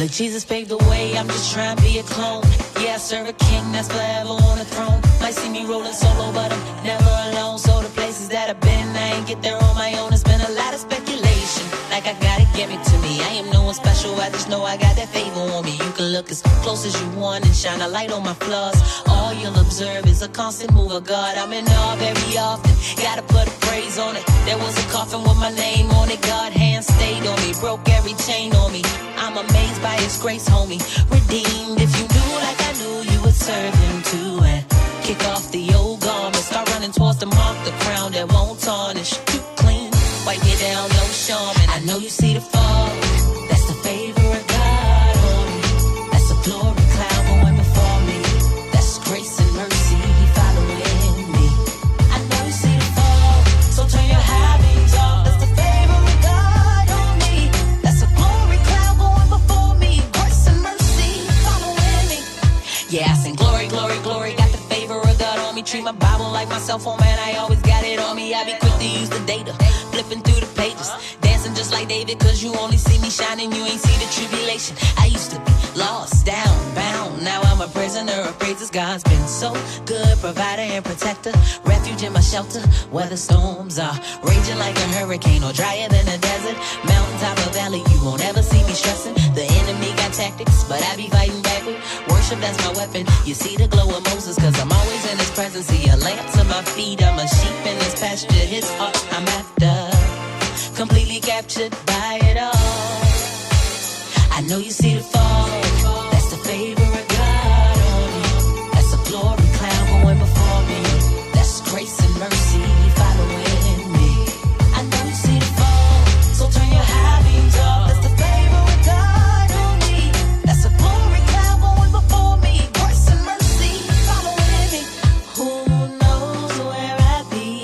Look, Jesus paved the way, I'm just trying to be a clone. Yeah, I serve a king that's forever on the throne. Might see me rolling solo, but I'm never alone. So the places that I've been, I ain't get there on my own. It's been a lot of speculation, like I gotta give it to me. I am no one special, I just know I got that favor on me. You can look as close as you want and shine a light on my flaws. All you'll observe is a constant move of God. I'm in awe very often, gotta put a praise on it. There was a coffin with my name on it. God hand stayed on me, broke every chain on me. I'm amazed by his grace, homie. Redeemed. If you knew like I knew, you would serve him too. And kick off the old garment, start running towards the mark, the crown that won't tarnish. Keep clean, wipe it down, no shame. And I know you see the fog, that's the favor of God on me. That's a glory cloud going before me. That's grace and mercy following me. I know you see the fog, so turn your high beams off. That's the favor of God on me. That's a glory cloud going before me. Grace and mercy following me. Yeah, I sing glory, glory, glory. Got the favor of God on me. Treat my Bible like my cell phone, man. I always got it on me. I be quick to use the data, flipping through the pages, dancing just like David, cause you only see me shining, you ain't see the tribulation. I used to be lost, down, bound. Now I'm a prisoner of praises. God's been so good, provider and protector, refuge in my shelter. Weather storms are raging like a hurricane or drier than a desert. Mountaintop or valley, you won't ever see me stressing. The enemy got tactics, but I be fighting back with worship, that's my weapon. You see the glow of Moses, cause I'm always in his presence. See a lamp to my feet, I'm a sheep in his pasture. His heart I'm after, completely captured by it all. I know you see the fog, that's the favor of God on me. That's a glory cloud going before me. That's grace and mercy following me. I know you see the fog, so turn your high beams off. That's the favor of God on me. That's a glory cloud going before me. Grace and mercy following me. Who knows where I'd be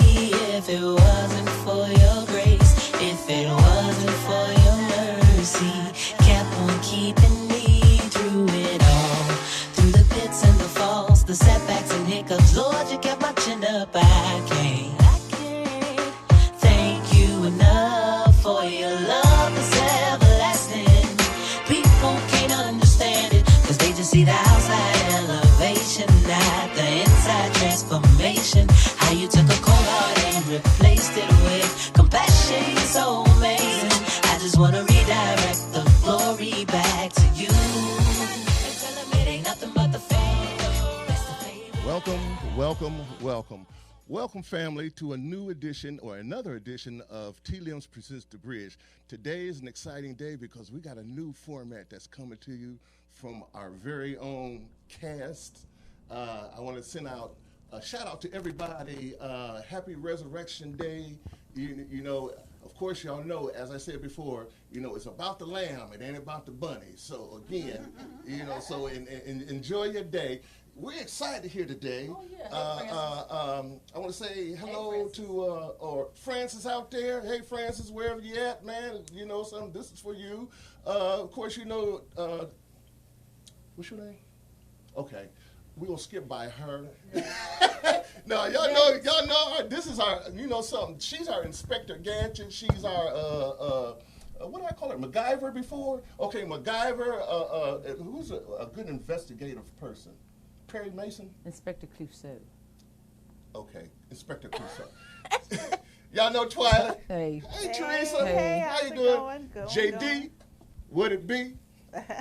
if it wasn't for your grace, if it wasn't for your mercy. Kept on keeping me through it all, through the pits and the falls, the setbacks and hiccups. Lord, you kept my chin up. I can't thank you enough for your love that's everlasting. People can't understand it, cause they just see the outside elevation, not the inside transformation. How you took a cold heart and replaced it with compassion. You're so amazing. I just wanna redirect the glory back to you. And tell them it ain't nothing but the favor. That's the favor. Welcome, welcome, welcome. Welcome, family, to a new edition or another edition of T-Limbs Presents The Bridge. Today is an exciting day because we got a new format that's coming to you from our very own cast. I want to send out a shout out to everybody. Happy Resurrection Day. You know, of course, y'all know, as I said before, you know, it's about the lamb. It ain't about the bunny. So again, you know, so enjoy your day. We're excited here today. Oh, yeah. Hey, I want to say hello to Francis out there. Hey, Francis, wherever you at, man. You know, this is for you. Of course, you know, what's your name? Okay. We're going to skip by her. No, y'all know her. This is our, you know something. She's our Inspector Gadget. She's our, what did I call her? MacGyver before? Okay, MacGyver. Who's a good investigative person? Perry Mason? Inspector Clouseau. Okay, Inspector Clouseau. Y'all know Twyla? Hey. Hey, Teresa. Hey, how how's you it doing? going? JD, would it be?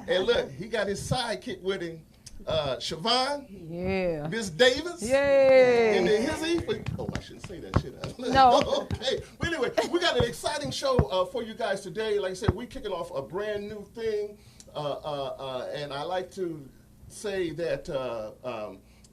And look, he got his sidekick with him. Siobhan, Yeah. Miss Davis, Yay. and then his I shouldn't say that, should I? No. Okay. But anyway, we got an exciting show for you guys today. Like I said, we're kicking off a brand new thing, and I like to say that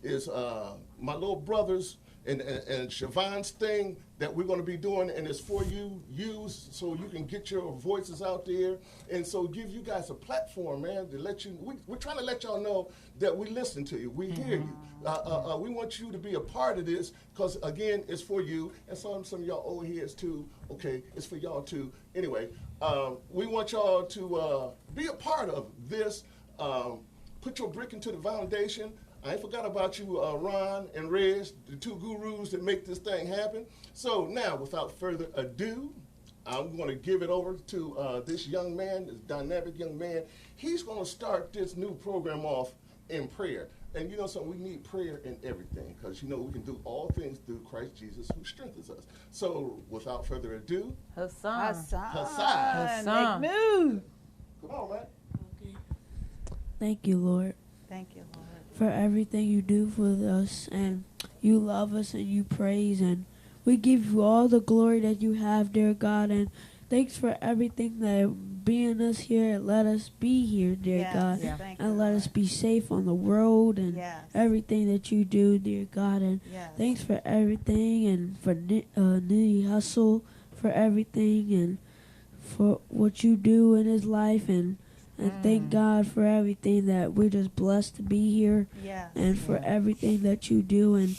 is my little brothers and Siobhan's thing that we're going to be doing, and it's for you, so you can get your voices out there, and so give you guys a platform, man, to let you. We're trying to let y'all know that we listen to you, we hear you. We want you to be a part of this, because again, it's for you, and some of y'all old heads too. Okay, it's for y'all too. Anyway, we want y'all to be a part of this. Put your brick into the foundation. I ain't forgot about you, Ron and Reg, the two gurus that make this thing happen. So now, without further ado, I'm going to give it over to this young man, this dynamic young man. He's going to start this new program off in prayer. And you know something, we need prayer in everything because, you know, we can do all things through Christ Jesus who strengthens us. So without further ado, Hassan. Hassan. Make move. Come on, man. Thank you, Lord, Thank you, Lord. for everything you do for us, and you love us and you praise, and we give you all the glory that you have, dear God, and thanks for everything that being us here and let us be here, dear Yes, God, Yeah. thank you, and let Lord. us be safe on the road and Yes. everything that you do, dear God, and Yes. thanks for everything, and for Nitty Hustle, for everything, and for what you do in his life, and thank God for everything that we're just blessed to be here, Yes. and for everything that you do, and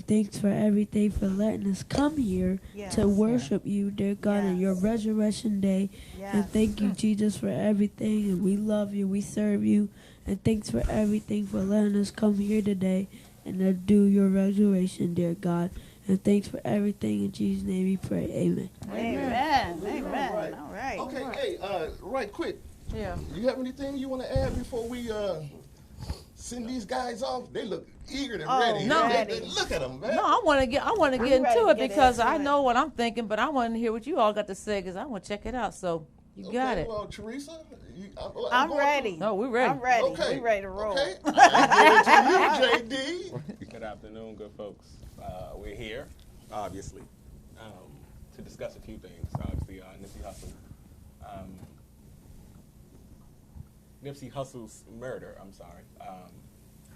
thanks for everything for letting us come here Yes. to worship you, dear God, on your Yes. resurrection day. Yes. And thank you, Jesus, for everything, and we love you, we serve you, and thanks for everything for letting us come here today and to do your resurrection, dear God. And thanks for everything. In Jesus' name we pray. Amen. Amen. All Amen. right. All right. Okay, hey, right quick. Yeah. You have anything you want to add before we send these guys off? They look eager and Oh, ready. no. Look at them, man. No, I want to get I'm into ready to it get because into I it. know what I'm thinking, but I want to hear what you all got to say because I want to check it out. So you got Okay, it. well, Teresa, I'm going ready. No, we're ready. I'm ready. Okay. We ready to roll. Okay, I give it to you, JD. Good afternoon, good folks. We're here, obviously, to discuss a few things. Obviously, Nipsey Hussle. Nipsey Hussle's murder, I'm sorry.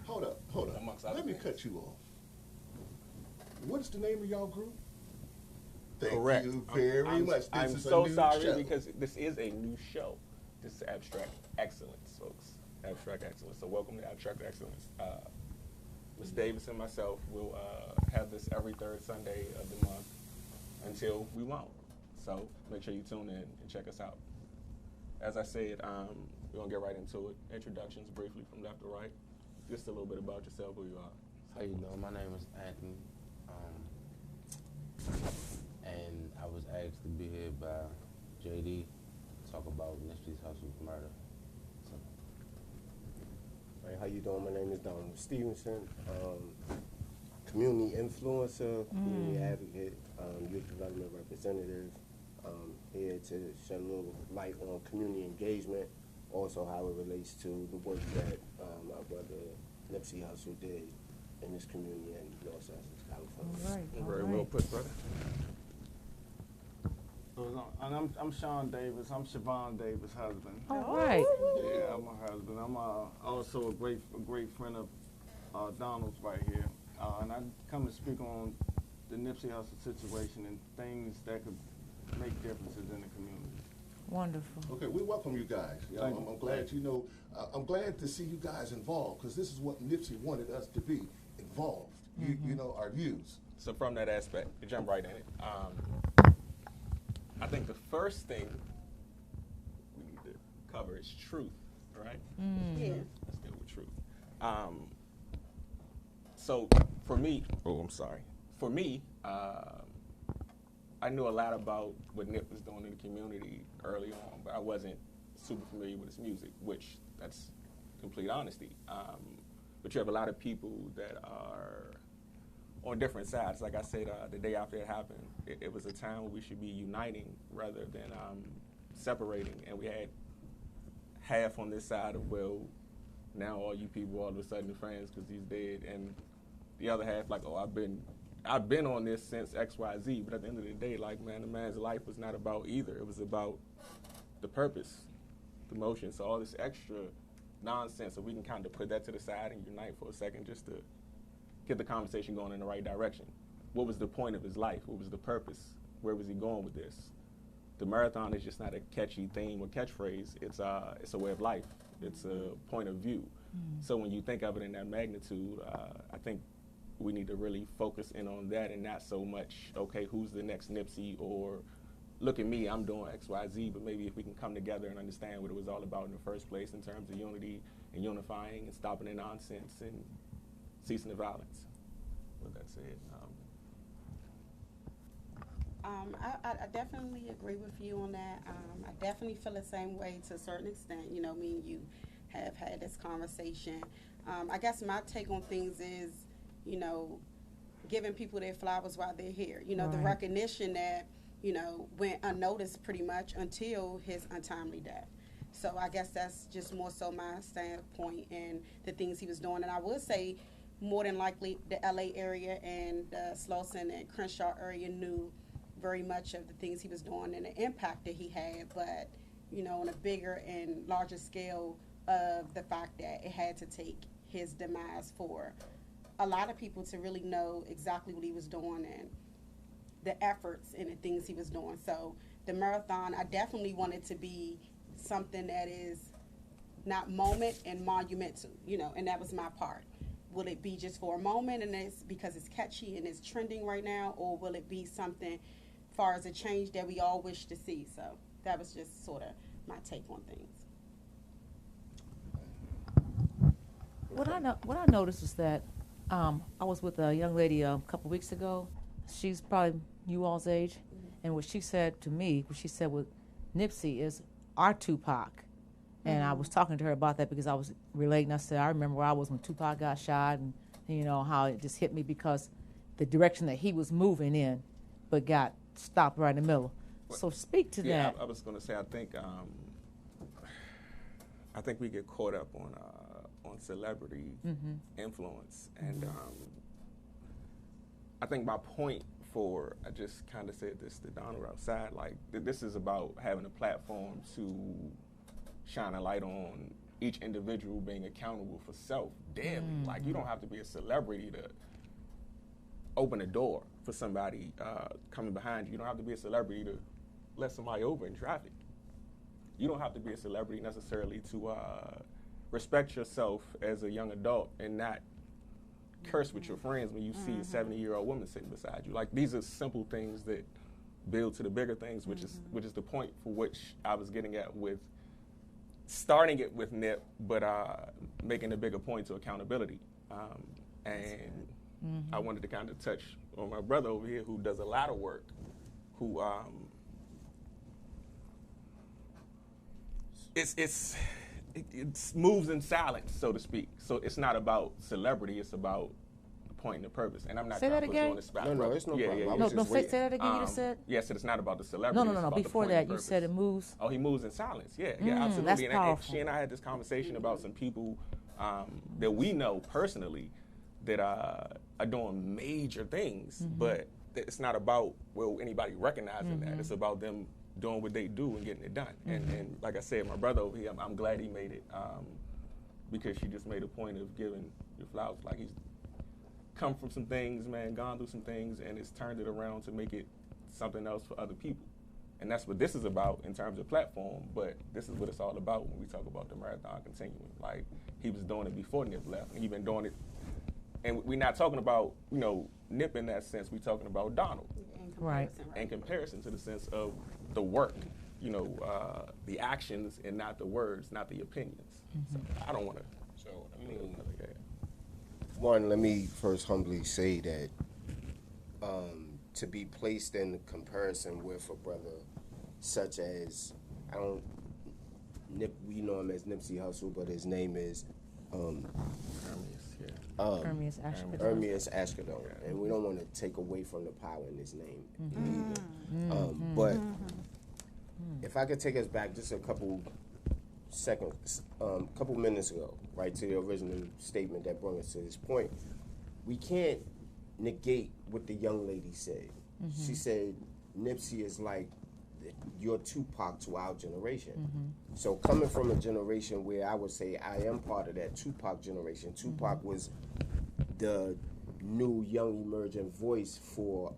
Hold up. Amongst other Let me things. cut you off. What is the name of y'all group? Thank Correct. you very I'm, much. This I'm is a so new sorry show. because this is a new show. This is Abstract Excellence, folks. Abstract Excellence. So welcome to Abstract Excellence. Ms. Davis and myself will have this every third Sunday of the month until we won't. So make sure you tune in and check us out. As I said, we're going to get right into it. Introductions briefly from left to right. Just a little bit about yourself, who you are. How you doing? My name is Anthony, and I was asked to be here by JD to talk about Nipsey Hussle's murder. So, Hey, how you doing? My name is Donald Stevenson, community influencer, community advocate, youth development representative, here to shed a little light on community engagement, also how it relates to the work that my brother Nipsey Hussle did in this community in Los Angeles, California. All Very right. well put, brother. And I'm Sean Davis. I'm Siobhan Davis' husband. All right. Yeah, I'm her husband. I'm also a great friend of Donald's right here. And I come to speak on the Nipsey Hussle situation and things that could make differences in the community. Wonderful. Okay, we welcome you guys. You know, Thank you. I'm glad I'm glad to see you guys involved because this is what Nipsey wanted us to be involved. You know, our views. So from that aspect, to jump right in it, I think the first thing we need to cover is truth, right? Yeah. Let's deal with truth. So for me, For me, I knew a lot about what Nip was doing in the community early on, but I wasn't super familiar with his music, which that's complete honesty. But you have a lot of people that are on different sides. Like I said, the day after it happened, it was a time where we should be uniting rather than separating. And we had half on this side of, well, now all you people all of a sudden are friends because he's dead, and the other half like, oh, I've been on this since XYZ. But at the end of the day, like, man, the man's life was not about either. It was about the purpose, the motion. So all this extra nonsense, so we can kind of put that to the side and unite for a second just to get the conversation going in the right direction. What was the point of his life? What was the purpose? Where was he going with this? The marathon is just not a catchy theme or catchphrase. It's a way of life. It's a point of view. So when you think of it in that magnitude, I think we need to really focus in on that and not so much, okay, who's the next Nipsey, or look at me, I'm doing X, Y, Z, but maybe if we can come together and understand what it was all about in the first place in terms of unity and unifying and stopping the nonsense and ceasing the violence. With that said, I definitely agree with you on that. I definitely feel the same way to a certain extent. You know, me and you have had this conversation. I guess my take on things is, you know, giving people their flowers while they're here. You know, the Right. recognition that, you know, went unnoticed pretty much until his untimely death. So I guess that's just more so my standpoint and the things he was doing. And I would say more than likely the LA area and the Slauson and Crenshaw area knew very much of the things he was doing and the impact that he had, but, you know, on a bigger and larger scale of the fact that it had to take his demise for a lot of people to really know exactly what he was doing and the efforts and the things he was doing. So the marathon, I definitely want it to be something that is not moment and monumental, you know, and that was my part. Will it be just for a moment and it's because it's catchy and it's trending right now, or will it be something far as a change that we all wish to see? So that was just sort of my take on things. What I noticed was that I was with a young lady a couple weeks ago. She's probably you all's age, and what she said to me, what she said with Nipsey is our Tupac, and I was talking to her about that because I was relating. I said I remember where I was when Tupac got shot, and you know how it just hit me because the direction that he was moving in, but got stopped right in the middle. So speak to Yeah, that. I was going to say, I think we get caught up on celebrity influence, and I think my point for, I just kind of said this to Donald outside, like this is about having a platform to shine a light on each individual being accountable for self daily. Like you don't have to be a celebrity to open a door for somebody coming behind you. You don't have to be a celebrity to let somebody over in traffic. You don't have to be a celebrity necessarily to respect yourself as a young adult and not curse with your friends when you see a 70-year-old woman sitting beside you. Like these are simple things that build to the bigger things, which is the point for which I was getting at with starting it with Nip, but making a bigger point to accountability. And I wanted to kind of touch on my brother over here who does a lot of work, who it moves in silence, so to speak. So it's not about celebrity, it's about the point and the purpose. And I'm not Say trying that to put you again? on the spot. No, brother. it's no Yeah, problem. yeah, I yeah. was No, just say that again. You just said. Yes, it's not about the celebrity. No, it's about the Before point and that, the you said it purpose. moves. Oh, he moves in silence. Yeah, absolutely. That's And powerful. she and I had this conversation about some people that we know personally that are doing major things, but it's not about anybody recognizing that. It's about them doing what they do and getting it done. And like I said, my brother over here, I'm glad he made it because she just made a point of giving your flowers. Like he's come from some things, man, gone through some things, and it's turned it around to make it something else for other people. And that's what this is about in terms of platform, but this is what it's all about when we talk about the marathon continuing. Like, he was doing it before Nip left, and he been doing it. And we're not talking about, Nip in that sense, we're talking about Donald. Right. In comparison to the sense of the work, the actions and not the words, not the opinions. So I don't want to. So, one, let me first humbly say that to be placed in comparison with a brother such as, we know him as Nipsey Hussle, but his name is Ermias Ashkadon. Ermias Ashkadon, and we don't want to take away from the power in his name either. But if I could take us back just a couple seconds, couple minutes ago, right, to the original statement that brought us to this point, we can't negate what the young lady said. She said Nipsey is like your Tupac to our generation. So coming from a generation where I would say I am part of that Tupac generation. Tupac was the new young emerging voice for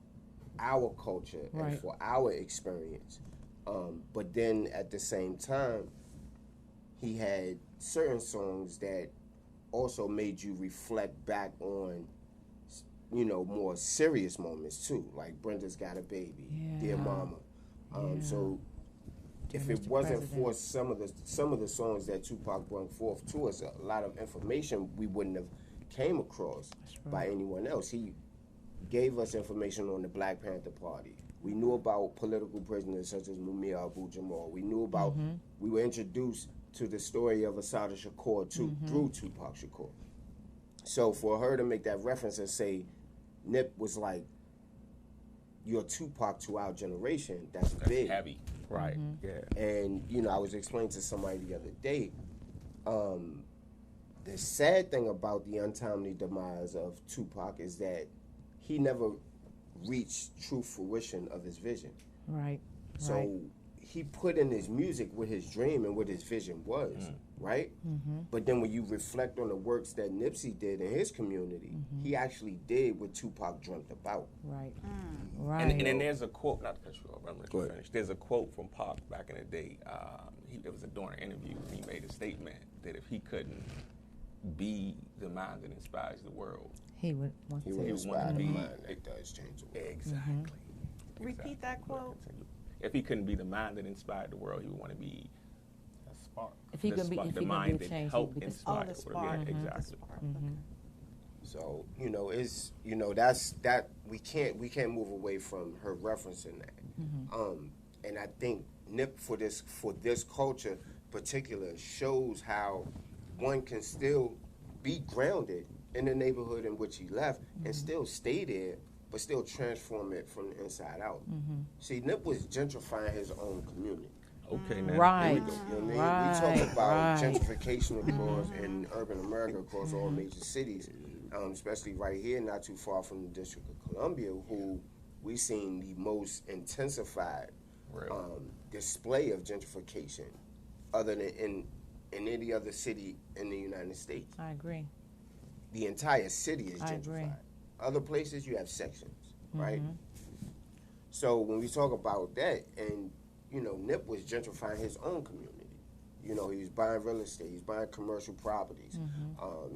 our culture and for our experience. But then at the same time, he had certain songs that also made you reflect back on, more serious moments too, like Brenda's Got a Baby, Dear Mama. So if it wasn't for some of the songs that Tupac brought forth to us, a lot of information we wouldn't have came across by anyone else. He gave us information on the Black Panther Party, We knew about political prisoners such as Mumia Abu-Jamal. We knew about, we were introduced to the story of Assata Shakur through Tupac Shakur. So for her to make that reference and say, Nip was like, you're Tupac to our generation, that's big. Heavy. Right. Yeah. And, you know, I was explaining to somebody the other day, the sad thing about the untimely demise of Tupac is that he never reached true fruition of his vision. Right. So he put in his music what his dream and what his vision was, right? But then when you reflect on the works that Nipsey did in his community, he actually did what Tupac dreamt about. Right. Right. And then there's a quote, not to cut you off, I'm going to finish. There's a quote from Pac back in the day. It was during an interview. He made a statement that if he couldn't be the mind that inspires the world, he would want He to. would He inspire wanted the to be- mind that does change the world. exactly. Repeat that quote. If he couldn't be the mind that inspired the world, he would want to be A spark. If he the can be, spark- if the he can mind be a that change, helped he could inspire the the spark. world. Yeah, The exactly. spark. So, you know, it's, you know, that's that we can't move away from her referencing that. And I think Nip for this culture particular shows how one can still be grounded in the neighborhood in which he left and still stay there, but still transform it from the inside out. See, Nip was gentrifying his own community. Okay, now. Right. Here we go. You know what I mean? Right, We talk about right. gentrification across in urban America across all major cities, especially right here, not too far from the District of Columbia, who we've seen the most intensified display of gentrification other than in any other city in the United States. I agree. The entire city is I gentrified. agree. Other places you have sections, right? So when we talk about that, and you know, Nip was gentrifying his own community. You know, he was buying real estate, he was buying commercial properties.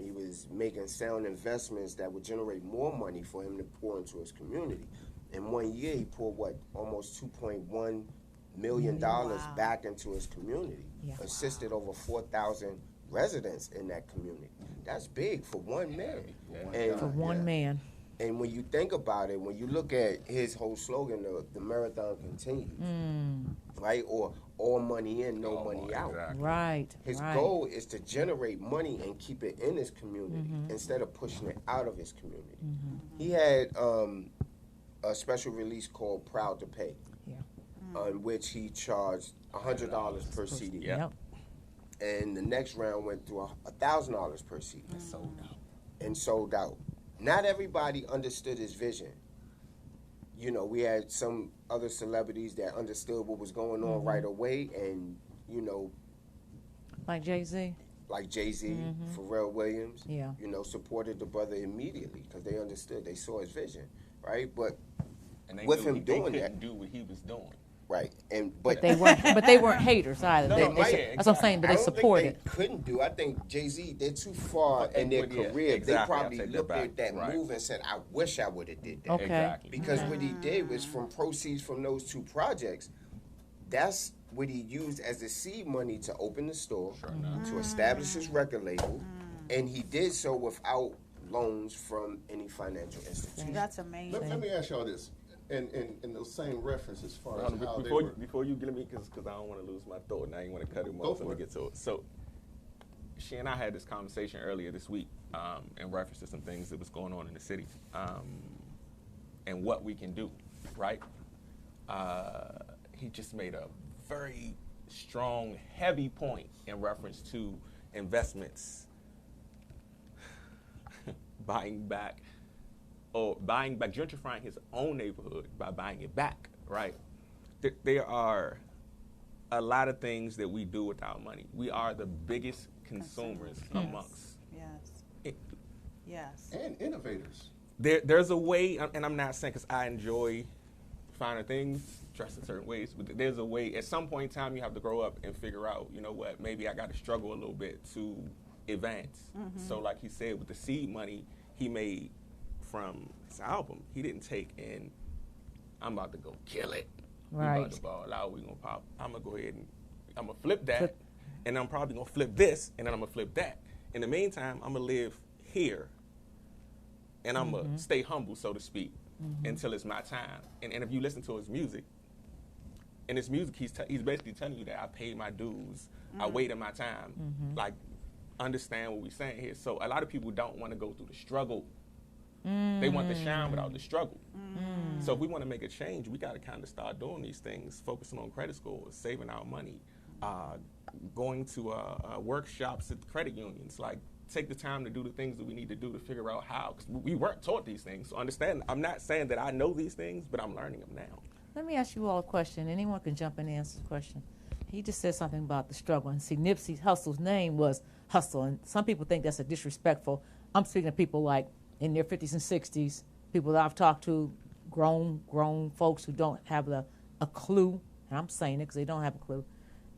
He was making sound investments that would generate more money for him to pour into his community. In 1 year, he poured almost $2.1 million back into his community. Yeah. Assisted over 4,000 residents in that community. That's big for one man. And, For one man. and when you think about it, when you look at his whole slogan, the marathon continues, right? Or all money in, no money out. Exactly. Right. His right. goal is to generate money and keep it in his community instead of pushing it out of his community. He had a special release called Proud to Pay, on which he charged $100 per CD. Yep. And the next round went to $1,000 per CD. And sold out. Not everybody understood his vision. You know, we had some other celebrities that understood what was going on right away, and you know, Like Jay-Z. like Jay-Z, Pharrell Williams, Yeah. you know, supported the brother immediately because they understood, they saw his vision, right? But And they with knew him doing they that, couldn't do what he was doing. right? And But they weren't haters either. No, They- no, they- yeah, that's what I'm saying. But I they don't supported. think they couldn't do. I think Jay-Z, they're too far in their Yeah, career. exactly. They I'll probably take that looked back. at that Right. move and said, "I wish I would have did that." Okay. Exactly. Because what he did was from proceeds from those two projects, that's what he used as the seed money to open the store, to establish his record label, and he did so without loans from any financial institution. That's amazing. Let me ask y'all this, in those same reference as far as how they Before, were. before you get me, because I don't want to lose my thought, and I ain't want to cut him Go off. So for let me it. get to it. So, she and I had this conversation earlier this week in reference to some things that was going on in the city and what we can do, right? He just made a very strong, heavy point in reference to investments, buying back, gentrifying his own neighborhood by buying it back, right? There are a lot of things that we do with our money. We are the biggest consumers amongst. Yes. Yes. And innovators. There's a way, and I'm not saying because I enjoy finer things, dress in certain ways, but there's a way, at some point in time, you have to grow up and figure out, you know what, maybe I got to struggle a little bit to advance. So like he said, with the seed money he made from his album, he didn't take in, I'm about to go kill it. We about Right. to ball out, we gonna pop. I'm gonna go ahead and I'm gonna flip that, and I'm probably gonna flip this, and then I'm gonna flip that. In the meantime, I'm gonna live here, and I'm gonna stay humble, so to speak, until it's my time. And if you listen to his music, in his music, he's basically telling you that I paid my dues, I waited my time. Like, understand what we're saying here. So a lot of people don't want to go through the struggle. They want the shine without the struggle. So if we want to make a change, we got to kind of start doing these things, focusing on credit scores, saving our money, going to workshops at the credit unions. Like, take the time to do the things that we need to do to figure out how. 'Cause we weren't taught these things. So understand, I'm not saying that I know these things, but I'm learning them now. Let me ask you all a question. Anyone can jump in and answer the question. He just said something about the struggle. And see, Nipsey Hussle's name was Hustle. And some people think that's a disrespectful. I'm speaking of people like in their 50s and 60s, people that I've talked to, grown folks who don't have a clue. And I'm saying it because they don't have a clue.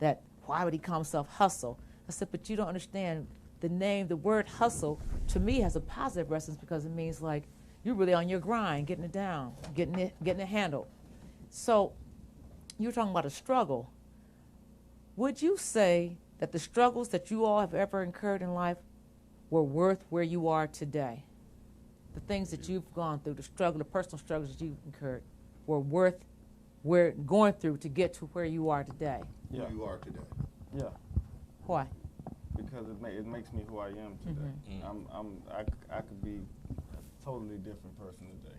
That why would he call himself Hustle? I said, but you don't understand the name, the word hustle, to me has a positive resonance because it means like you're really on your grind, getting it down, getting it handled. So you're talking about a struggle. Would you say that the struggles that you all have ever incurred in life were worth where you are today? The things that you've gone through, the struggle, the personal struggles that you've incurred, were worth where going through to get to where you are today? Yeah. Who you are today. Yeah. Why? Because it makes me who I am today. I could be a totally different person today,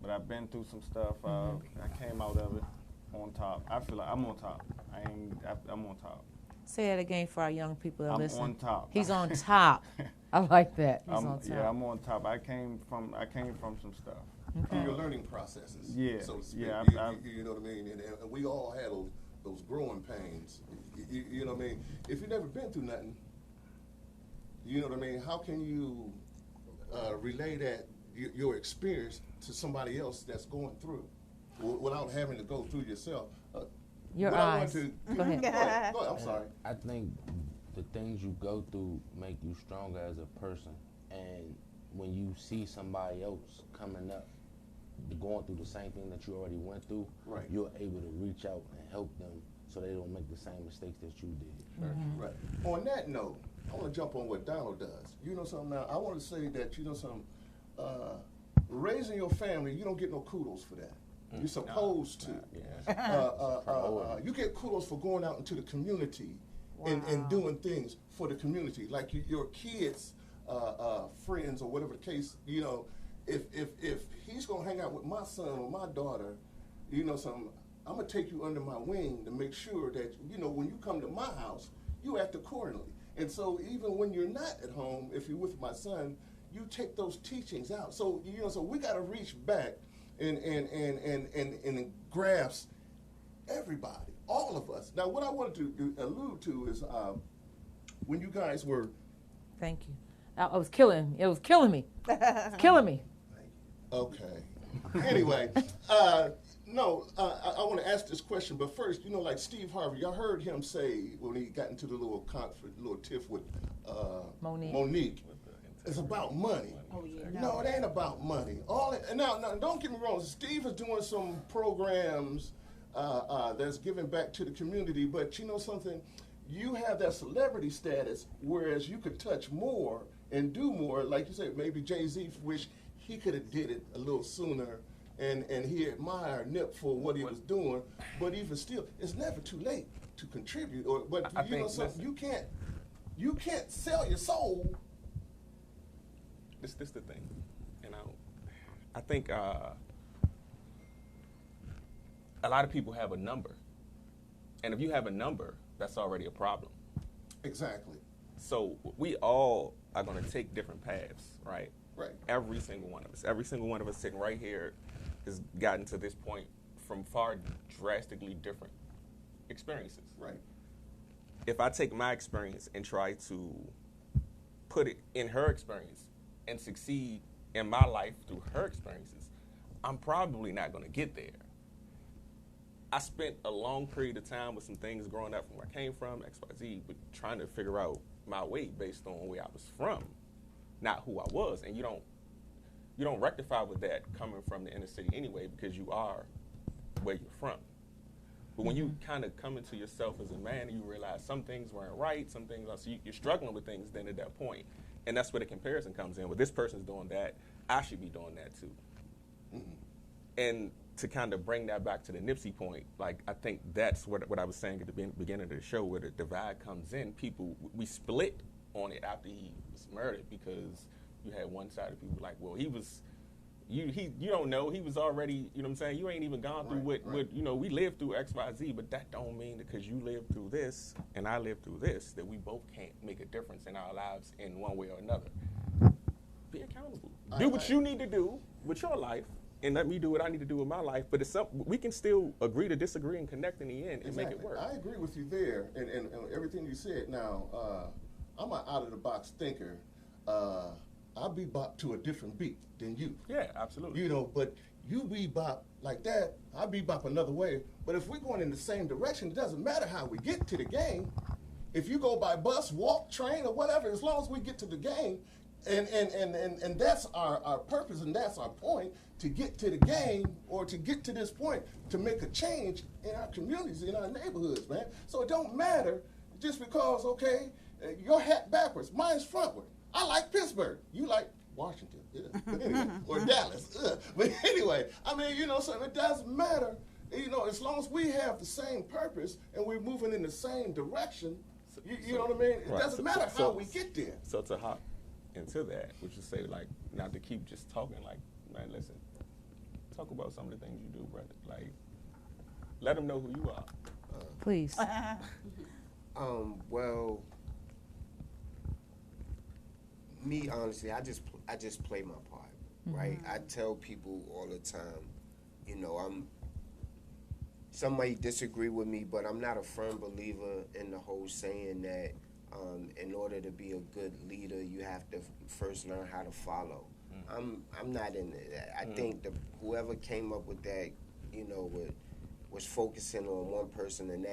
but I've been through some stuff. I came out of it on top. I feel like I'm on top. I'm on top. Say that again for our young people that I'm listen. on top. He's on top. I like that. He's on top. Yeah, I'm on top. I came from some stuff. Through your learning processes, Yeah, so to speak. yeah, You know what I mean? And we all had those growing pains. You know what I mean? If you've never been through nothing, you know what I mean? How can you relay that your experience to somebody else that's going through without having to go through yourself? Your eyes. Go ahead. Go ahead. I'm sorry. I think the things you go through make you stronger as a person. And when you see somebody else coming up, going through the same thing that you already went through, Right. you're able to reach out and help them so they don't make the same mistakes that you did. Right. On that note, I want to jump on what Donald does. You know something now? I want to say that, you know something, raising your family, you don't get no kudos for that. You're supposed to. You get kudos for going out into the community and doing things for the community. Like your kids' friends or whatever the case, you know, if he's going to hang out with my son or my daughter, you know something, I'm going to take you under my wing to make sure that, you know, when you come to my house, you act accordingly. And so even when you're not at home, if you're with my son, you take those teachings out. So, you know, so we got to reach back and grasp everybody, all of us. Now, what I wanted to allude to is when you guys were... Thank you. I was killing. It was killing me. It's killing me. Okay. Anyway, no, I want to ask this question, but first, you know, like Steve Harvey, I heard him say when he got into the little tiff with Monique, it's about money. Oh, yeah. No, it ain't about money. Now, don't get me wrong. Steve is doing some programs that's giving back to the community, but you know something? You have that celebrity status, whereas you could touch more and do more. Like you said, maybe Jay-Z wish he could have did it a little sooner, and he admired Nip for what he was doing. But even still, it's never too late to contribute. But you know something? You can't sell your soul. This the thing, you know. I think a lot of people have a number, and if you have a number, that's already a problem. Exactly. So we all are going to take different paths, right? Right. Every single one of us sitting right here has gotten to this point from far drastically different experiences. Right. If I take my experience and try to put it in her experience and succeed in my life through her experiences, I'm probably not going to get there. I spent a long period of time with some things growing up from where I came from, XYZ, but trying to figure out my way based on where I was from, not who I was. And you don't rectify with that coming from the inner city anyway, because you are where you're from. But when you kind of come into yourself as a man and you realize some things weren't right, some things are, so you're struggling with things then at that point. And that's where the comparison comes in. Well, this person's doing that, I should be doing that too. Mm-hmm. And to kind of bring that back to the Nipsey point, like I think that's what I was saying at the beginning of the show, where the divide comes in. People, we split on it after he was murdered because you had one side of people like, well, he was, you don't know, he was already, you know what I'm saying, you ain't even gone through what you know, we lived through X, Y, Z, but that don't mean that because you lived through this and I lived through this, that we both can't make a difference in our lives in one way or another. Be accountable. Do what you need to do with your life, and let me do what I need to do with my life. But it's we can still agree to disagree and connect in the end and make it work. I agree with you there and everything you said. Now, I'm an out-of-the-box thinker. I bebop to a different beat than you. Yeah, absolutely. You know, but you bebop like that, I bebop another way. But if we're going in the same direction, it doesn't matter how we get to the game. If you go by bus, walk, train, or whatever, as long as we get to the game, and that's our purpose and that's our point, to get to the game or to get to this point to make a change in our communities, in our neighborhoods, man. So it don't matter just because, okay, your hat backwards, mine's frontward. I like Pittsburgh. You like Washington, but anyway, or Dallas. But anyway, I mean, you know, so it doesn't matter. You know, as long as we have the same purpose and we're moving in the same direction, you know what I mean? It doesn't matter how we get there. So to hop into that, which is say, like, not to keep just talking, like, man, listen, talk about some of the things you do, brother. Like, let them know who you are. Please. Well, me, honestly, I just play my part, right? I tell people all the time, you know, some might disagree with me, but I'm not a firm believer in the whole saying that in order to be a good leader, you have to first learn how to follow. I'm not into that. I think whoever came up with that, you know, was focusing on one person, and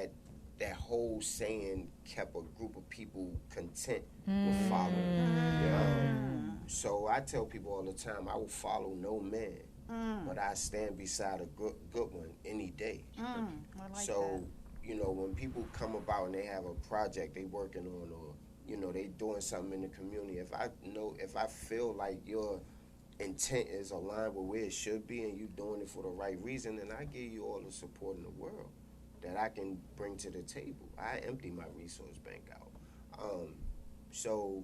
that whole saying kept a group of people content with following. So I tell people all the time, I will follow no man, but I stand beside a good one any day. I like so, you know, when people come about and they have a project they working on, or, you know, they doing something in the community, if I feel like your intent is aligned with where it should be and you doing it for the right reason, then I give you all the support in the world that I can bring to the table. I empty my resource bank out. So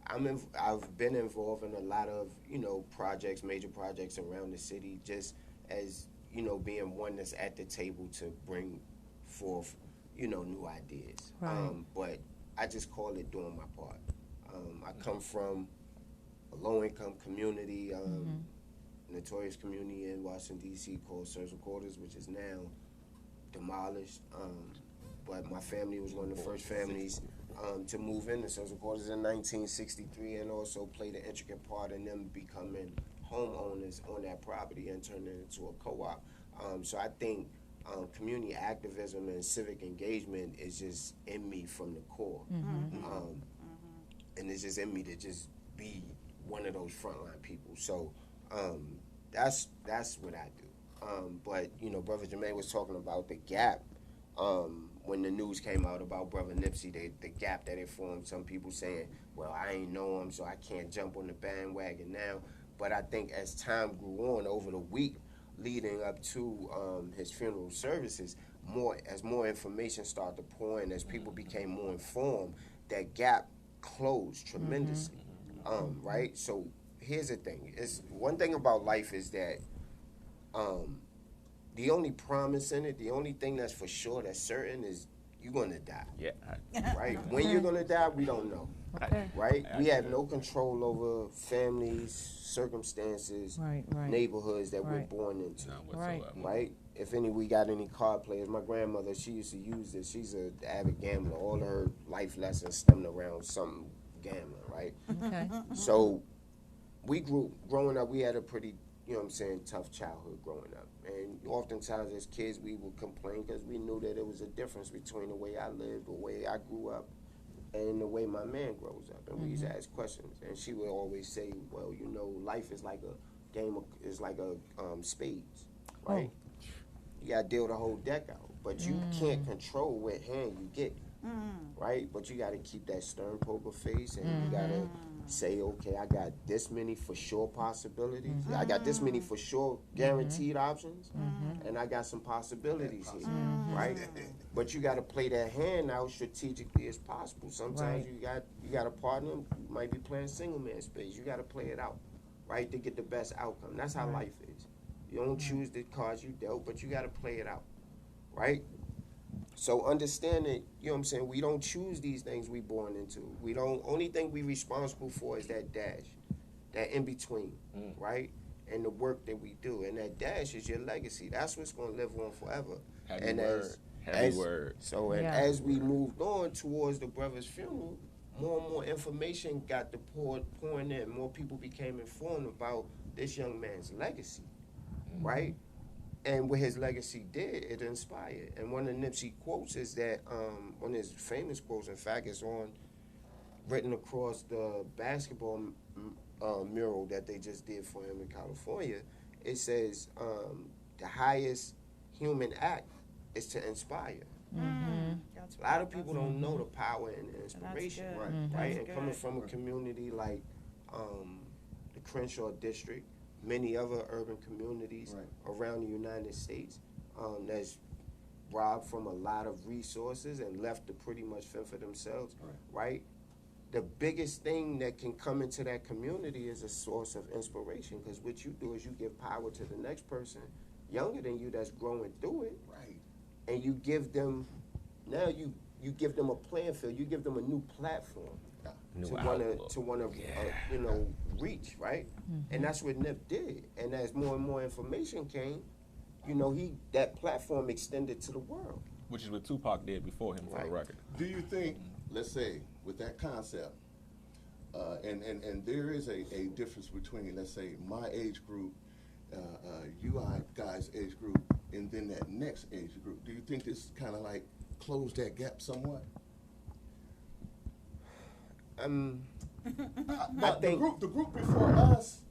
I've been involved in a lot of, you know, projects, major projects around the city, just as, you know, being one that's at the table to bring forth, you know, new ideas. Right. But I just call it doing my part. I come from a low-income community, notorious community in Washington, D.C. called Social Quarters, which is now demolished. But my family was one of the first families to move into Social Quarters in 1963, and also played an intricate part in them becoming homeowners on that property and turning it into a co-op. So I think community activism and civic engagement is just in me from the core. And it's just in me to just be one of those frontline people. So that's what I do. But, you know, Brother Jermaine was talking about the gap when the news came out about Brother Nipsey, the gap that it formed. Some people saying, well, I ain't know him, so I can't jump on the bandwagon now. But I think as time grew on over the week leading up to his funeral services, as more information started to pour in, as people became more informed, that gap closed tremendously. Right? So here's the thing. One thing about life is that the only promise in it, the only thing that's for sure, that's certain, is you're going to die. Yeah. Right? When you're going to die, we don't know. Okay. Right? We have no control over families, circumstances, neighborhoods that we're born into. None whatsoever. Right? If we got any card players, my grandmother, she used to use this. She's an avid gambler. All of her life lessons stemmed around something gambling, right? Okay. So growing up, we had a pretty, you know what I'm saying, tough childhood growing up. And oftentimes as kids, we would complain because we knew that there was a difference between the way I lived, the way I grew up, and the way my man grows up. And we used to ask questions. And she would always say, well, you know, life is like a game of, spades, right? You got to deal the whole deck out. But you can't control what hand you get. right? But you got to keep that stern poker face, and you got to say, okay, I got this many for sure possibilities. I got this many for sure guaranteed options, and I got some possibilities here, right? But you got to play that hand out strategically as possible. Sometimes you got a partner, you might be playing single man space. You got to play it out, right, to get the best outcome. That's how life is. You don't choose the cards you dealt, but you got to play it out, right? So understand that, you know what I'm saying, we don't choose these things we born into. We don't, only thing we responsible for is that dash, that in between, right? And the work that we do. And that dash is your legacy. That's what's going to live on forever. Heavy word. So as we moved on towards the brother's funeral, more and more information got to pouring in. More people became informed about this young man's legacy, right? And what his legacy did, it inspired. And one of Nipsey quotes is that, one of his famous quotes, in fact, is written across the basketball mural that they just did for him in California. It says, the highest human act is to inspire. A lot of people don't know the power and inspiration, right? And coming from a community like the Crenshaw district, many other urban communities around the United States that's robbed from a lot of resources and left to pretty much fend for themselves, right? The biggest thing that can come into that community is a source of inspiration, because what you do is you give power to the next person younger than you that's growing through it, and you give them, now you give them a playing field, you give them a new platform to want to you know, reach, right? And that's what Nip did. And as more and more information came, you know, that platform extended to the world. Which is what Tupac did before him, for the record. Do you think, let's say, with that concept, and there is a difference between, let's say, my age group, you guys' age group, and then that next age group. Do you think this kind of like closed that gap somewhat? I think the group before us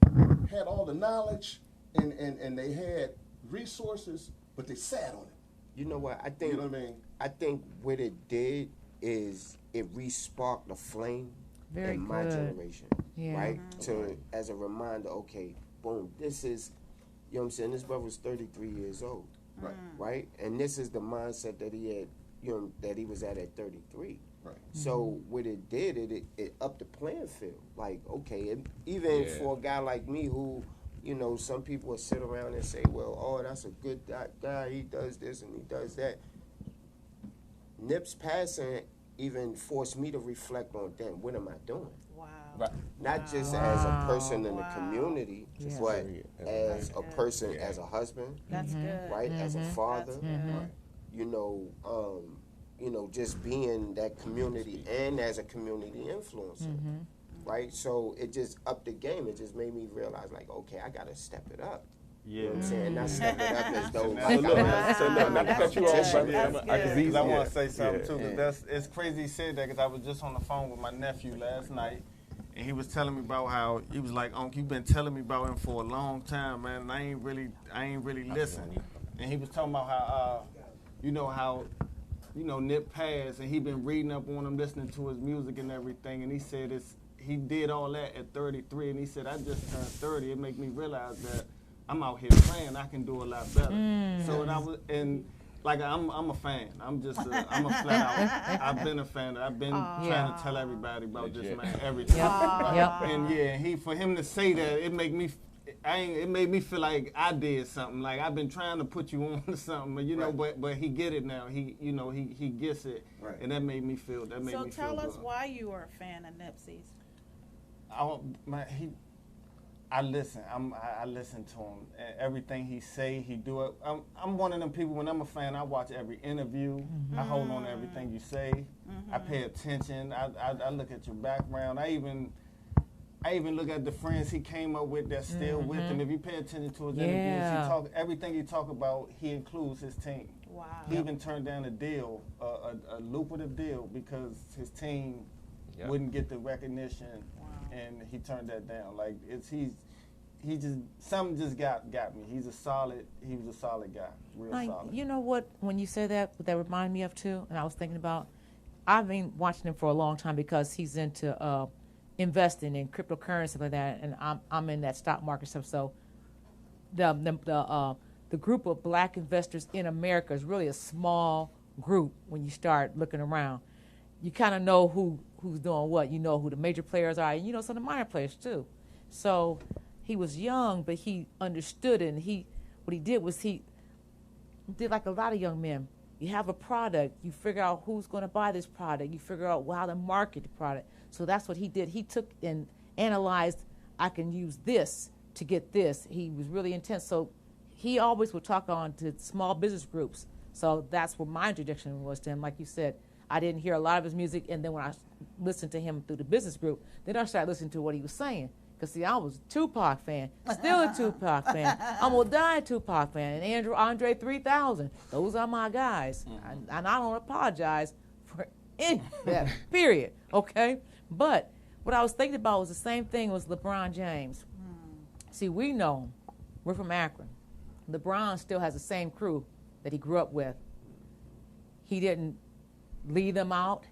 had all the knowledge and they had resources, but they sat on it. You know what? I think, you know what I mean? I think what it did is it re-sparked the flame in my generation, right? As a reminder, okay, boom, this is, you know what I'm saying, this brother was 33 years old, right? And this is the mindset that he had, you know, that he was at 33. Right. So what it did, it upped the playing field. Like, okay, even for a guy like me who, you know, some people will sit around and say, well, oh, that's a good guy, he does this and he does that. Nip's passing even forced me to reflect on, damn, what am I doing? Wow. Right. Not just as a person in the community, but as a person, as a husband, That's good. right, as a father, That's you know, just being that community and as a community influencer, right? So it just upped the game. It just made me realize, like, okay, I got to step it up. You know what I'm saying? Not step it up as though, like, Not to cut you off, brother. I want to say something, too, because it's crazy you said that, because I was just on the phone with my nephew last night, and he was telling me about how, he was like, Unc, you've been telling me about him for a long time, man, and I ain't really listened. And he was talking about how, you know, Nip passed, and he been reading up on him, listening to his music and everything, and he said he did all that at 33, and he said, I just turned 30. It made me realize that I'm out here playing, I can do a lot better. So, I'm a fan. I'm a flat out, I've been a fan. I've been trying to tell everybody about this man every time. And for him to say that, it made me feel like I did something. Like, I've been trying to put you on to something, you know. But he get it now. He gets it, and that made me feel. So tell us why you are a fan of Nipsey's. I listen. I listen to him. Everything he say, he do it. I'm one of them people. When I'm a fan, I watch every interview. I hold on to everything you say. I pay attention. I look at your background. I even look at the friends he came up with that's still with him. If you pay attention to his interviews, everything he talk about, he includes his team. Wow. He even turned down a deal, a lucrative deal, because his team wouldn't get the recognition, and he turned that down. Like, something just got me. He was a solid guy, real solid. You know what? When you say that reminded me of too, and I was thinking about I've been watching him for a long time because he's into investing in cryptocurrency like that, and I'm in that stock market stuff. So the group of black investors in America is really a small group when you start looking around. You kind of know who's doing what. You know who the major players are, and you know some of the minor players too. So he was young, but he understood it, and what he did was he did like a lot of young men. You have a product, you figure out who's going to buy this product, you figure out how to market the product. So that's what he did. He took and analyzed, I can use this to get this. He was really intense. So he always would talk on to small business groups. So that's what my introduction was to him. Like you said, I didn't hear a lot of his music, and then when I listened to him through the business group, then I started listening to what he was saying. Because, see, I was a Tupac fan, still a Tupac fan. I'm going to die a Tupac fan. And Andre 3000, those are my guys. And I don't apologize for any of that, period, okay? But what I was thinking about was the same thing was LeBron James. See, we know him. We're from Akron. LeBron still has the same crew that he grew up with. He didn't leave them out.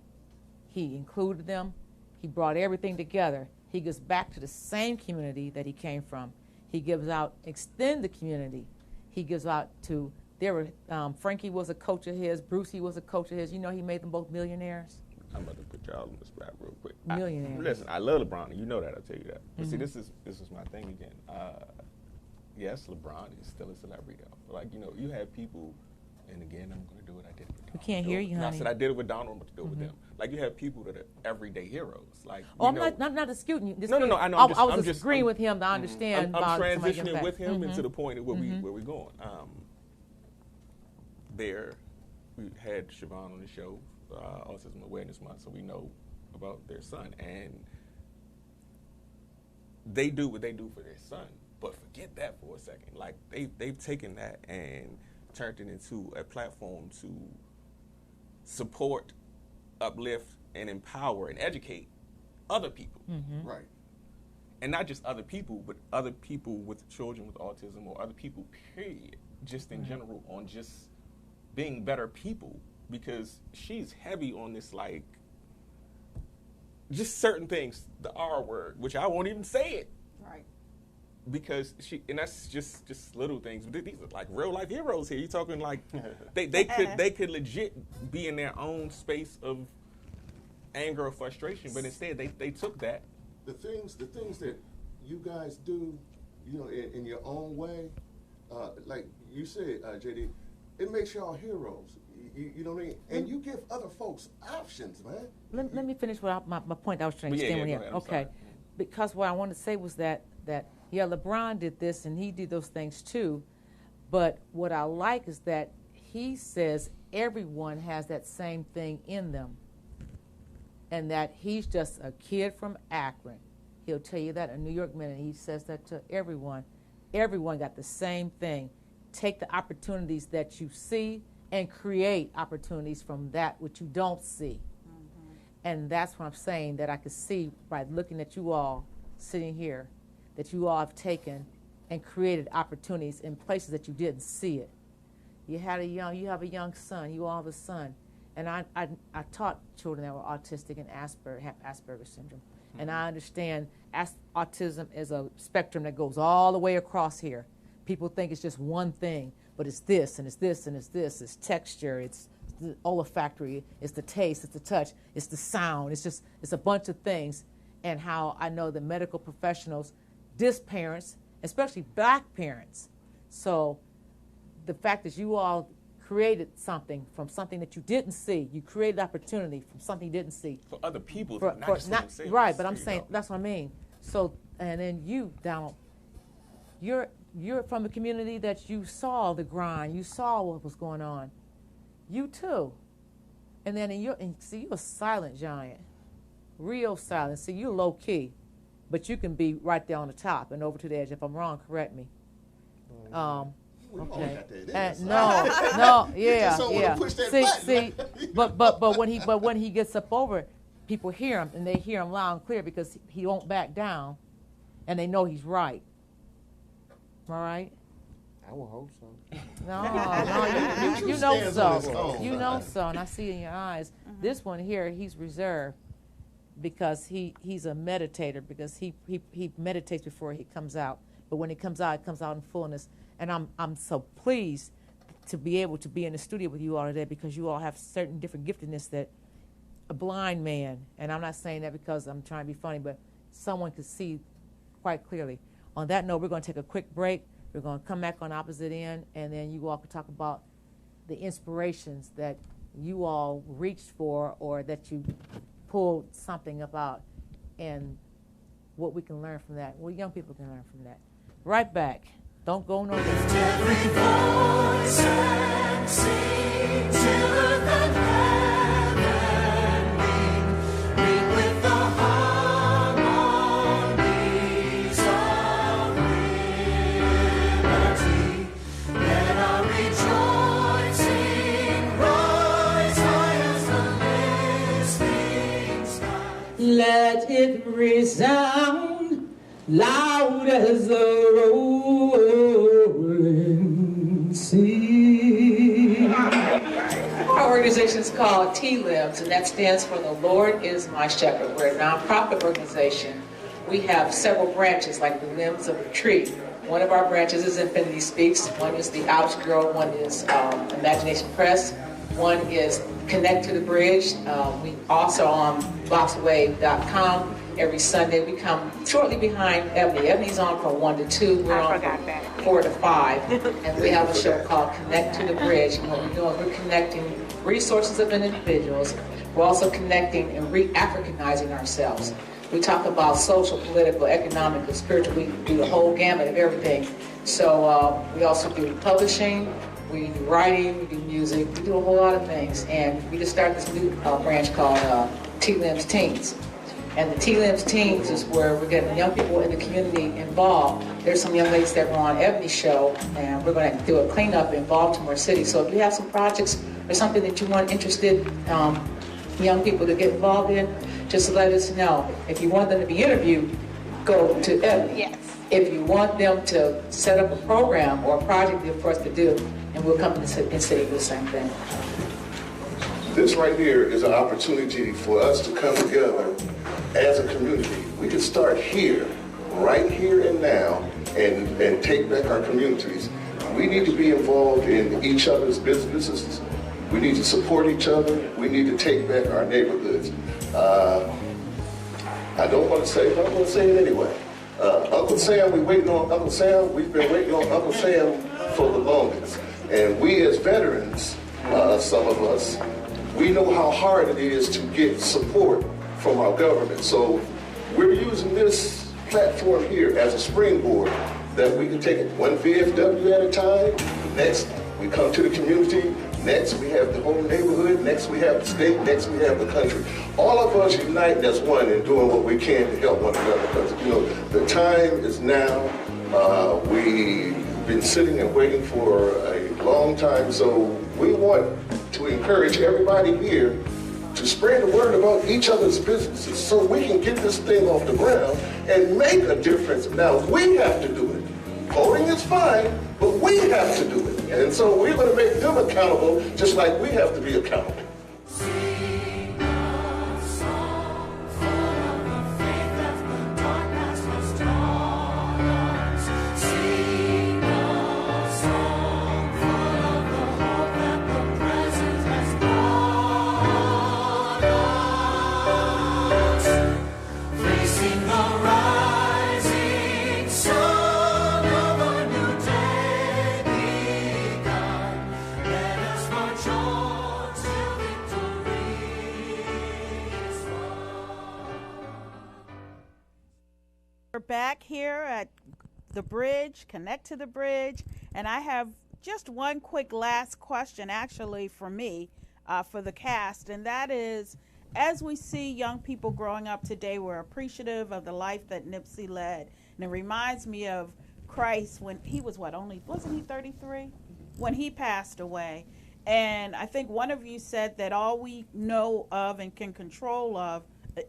He included them. He brought everything together. He goes back to the same community that he came from. He gives out, extend the community. He gives out to, Frankie was a coach of his, Brucey was a coach of his. You know he made them both millionaires. I'm about to put y'all on the spot real quick. Millionaires. Listen, I love LeBron, and you know that, I'll tell you that. But see, this is my thing again. Yes, LeBron is still a celebrity, though. Like, you know, you have people, and again, I'm going to do what I did with Donald. We can't hear you, honey. I said I did it with Donald, I'm going to do it with them. Like, you have people that are everyday heroes. Like, I'm not disputing you. No, I know. I was just agreeing with him to understand. I'm transitioning with him into the point of where we're going. We had Siobhan on the show, Autism Awareness Month, so we know about their son. And they do what they do for their son. But forget that for a second. Like, they've taken that and turned it into a platform to support, uplift, and empower and educate other people. Right. And not just other people, but other people with children with autism, or other people, period, just in general, on just being better people. Because she's heavy on this, like, just certain things, the R word, which I won't even say it. Right. Because and that's just little things. But these are like real life heroes here. You're talking like they could legit be in their own space of anger or frustration, but instead they took that. The things that you guys do, you know, in your own way, like you said, JD, it makes y'all heroes. You know what I mean? And you give other folks options, man. Let me finish my point I was trying to extend with him. Okay. Because what I wanted to say was that LeBron did this and he did those things too. But what I like is that he says everyone has that same thing in them. And that he's just a kid from Akron. He'll tell you that in New York Minute. He says that to everyone. Everyone got the same thing. Take the opportunities that you see and create opportunities from that which you don't see. And that's what I'm saying, that I could see by looking at you all sitting here, that you all have taken and created opportunities in places that you didn't see it. You have a young son, you all have a son. And I taught children that were autistic and have Asperger's syndrome. And I understand autism is a spectrum that goes all the way across here. People think it's just one thing, but it's this, and it's this, and it's this. It's texture, it's the olfactory, it's the taste, it's the touch, it's the sound. It's a bunch of things. And how I know the medical professionals diss parents, especially black parents. So the fact that you all created something from something that you didn't see, you created opportunity from something you didn't see. For other people, not just for themselves. Right, but I'm saying, that's what I mean. So, and then you, Donald, you're from a community that you saw the grind, you saw what was going on. You too. And then you're a silent giant, real silent. See, you're low key, but you can be right there on the top and over to the edge. If I'm wrong, correct me. Okay. Yeah. See, but when he gets up over, people hear him and they hear him loud and clear because he won't back down, and they know he's right. All right. I will hope so. No, you know stands on his so. own. You know so, and I see it in your eyes. This one here, he's reserved because he's a meditator, because he meditates before he comes out. But when he comes out in fullness. And I'm so pleased to be able to be in the studio with you all today, because you all have certain different giftedness that a blind man, and I'm not saying that because I'm trying to be funny, but someone could see quite clearly. On that note, we're going to take a quick break. We're going to come back on opposite end, and then you all can talk about the inspirations that you all reached for, or that you pulled something about, and what we can learn from that, what young people can learn from that. Right back. Don't go nowhere. Every voice and sing till earth and heaven ring with the harmonies of liberty. Let our rejoicing rise high as the listening sky. Let it resound loud as the rolling sea. Our organization is called T-LIMS, and that stands for The Lord is My Shepherd. We're a nonprofit organization. We have several branches, like the limbs of a tree. One of our branches is Infinity Speaks. One is the Ouch Girl. One is Imagination Press. One is Connect to the Bridge. We also on boxwave.com. Every Sunday we come shortly behind Ebony. Ebony's on from 1 to 2. We're on from 4 to 5. And we have a show called Connect to the Bridge. And what we're doing, we're connecting resources of individuals. We're also connecting and re-Africanizing ourselves. We talk about social, political, economic, and spiritual. We do the whole gamut of everything. So we also do publishing, we do writing, we do music, we do a whole lot of things. And we just started this new branch called T-LIMS Teens. And the T-LIMS Teens is where we're getting young people in the community involved. There's some young ladies that were on Ebony's show, and we're going to do a cleanup in Baltimore City. So if you have some projects or something that you want interested young people to get involved in, just let us know. If you want them to be interviewed, go to Ebony. Yes. If you want them to set up a program or a project for us to do, and we'll come in the city and do the same thing. This right here is an opportunity for us to come together as a community. We can start here, right here and now, and take back our communities. We need to be involved in each other's businesses. We need to support each other. We need to take back our neighborhoods. I don't want to say it, but I'm going to say it anyway. Uncle Sam, we've been waiting on Uncle Sam for the longest. And we as veterans, some of us, we know how hard it is to get support from our government. So we're using this platform here as a springboard that we can take it one VFW at a time. Next, we come to the community. Next, we have the whole neighborhood. Next, we have the state. Next, we have the country. All of us unite as one in doing what we can to help one another. Because, you know, the time is now. We've been sitting and waiting for a long time. So we want to encourage everybody here to spread the word about each other's businesses so we can get this thing off the ground and make a difference. Now, we have to do it. Voting is fine, but we have to do it. And so we're going to make them accountable just like we have to be accountable. Sing a song full of the faith that the darkness has taught us. Sing a song full of the hope that the present has brought us. Facing the rising sun of a new day begun. Let us march on till victory is won. We're back here at the bridge, Connect to the Bridge, and I have just one quick last question actually for me, for the cast, and that is, as we see young people growing up today, we're appreciative of the life that Nipsey led, and it reminds me of Christ when he was wasn't he 33? When he passed away. And I think one of you said that all we know of and can control of